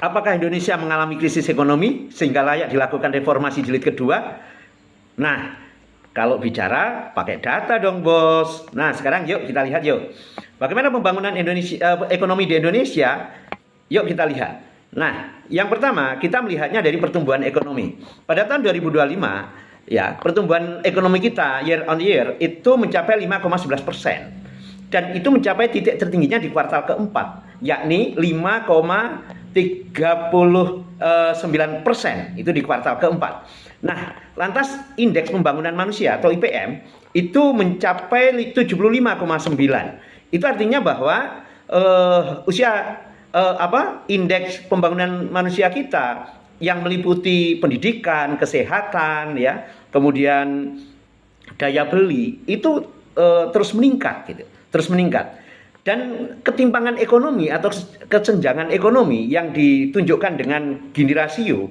Apakah Indonesia mengalami krisis ekonomi sehingga layak dilakukan reformasi jilid kedua? Nah, kalau bicara pakai data dong, Bos. Nah, sekarang yuk kita lihat yuk. Bagaimana pembangunan ekonomi di Indonesia? Yuk kita lihat. Nah, yang pertama kita melihatnya dari pertumbuhan ekonomi. Pada tahun 2025, ya, pertumbuhan ekonomi kita year on year itu mencapai 5,11%. Dan itu mencapai titik tertingginya di kuartal keempat, yakni 5,39% itu di kuartal keempat. Nah, lantas indeks pembangunan manusia atau IPM itu mencapai 75,9. Itu artinya bahwa indeks pembangunan manusia kita yang meliputi pendidikan, kesehatan, ya, kemudian daya beli itu terus meningkat, gitu, terus meningkat. Dan ketimpangan ekonomi atau kesenjangan ekonomi yang ditunjukkan dengan Gini rasio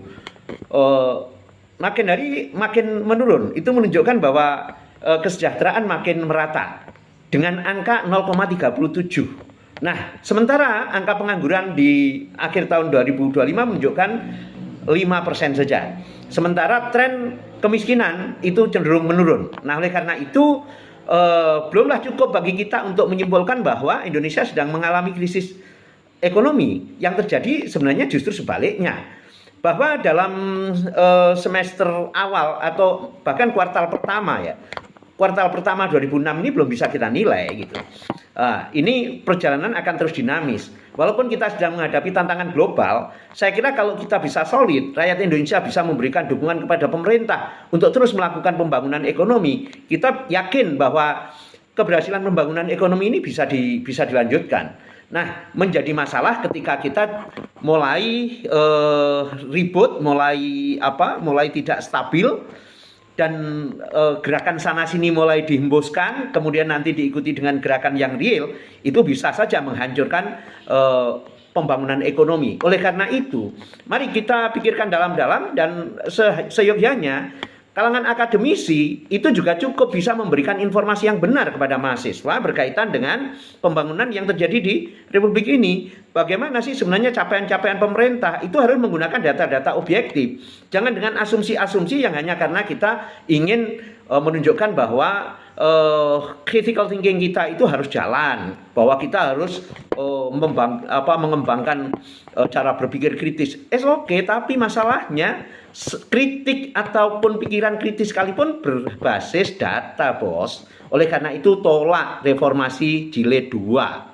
makin hari makin menurun. Itu menunjukkan bahwa kesejahteraan makin merata dengan angka 0,37. Nah, sementara angka pengangguran di akhir tahun 2025 menunjukkan 5% saja. Sementara tren kemiskinan itu cenderung menurun. Nah, oleh karena itu belumlah cukup bagi kita untuk menyimpulkan bahwa Indonesia sedang mengalami krisis ekonomi. Yang terjadi sebenarnya justru sebaliknya. Bahwa dalam semester awal atau bahkan kuartal pertama, ya, kuartal pertama 2006 ini belum bisa kita nilai, gitu. Ini perjalanan akan terus dinamis. Walaupun kita sedang menghadapi tantangan global, saya kira kalau kita bisa solid, rakyat Indonesia bisa memberikan dukungan kepada pemerintah untuk terus melakukan pembangunan ekonomi. Kita yakin bahwa keberhasilan pembangunan ekonomi ini bisa dilanjutkan. Nah, menjadi masalah ketika kita mulai ribut, mulai tidak stabil. Dan gerakan sana sini mulai dihembuskan, kemudian nanti diikuti dengan gerakan yang real, itu bisa saja menghancurkan pembangunan ekonomi. Oleh karena itu, mari kita pikirkan dalam-dalam dan seyogyanya kalangan akademisi itu juga cukup bisa memberikan informasi yang benar kepada mahasiswa berkaitan dengan pembangunan yang terjadi di Republik ini. Bagaimana sih sebenarnya capaian-capaian pemerintah itu harus menggunakan data-data objektif. Jangan dengan asumsi-asumsi yang hanya karena kita ingin menunjukkan bahwa critical thinking kita itu harus jalan, bahwa kita harus mengembangkan cara berpikir kritis. Oke, tapi masalahnya kritik ataupun pikiran kritis sekalipun berbasis data, Bos. Oleh karena itu tolak reformasi jilid 2.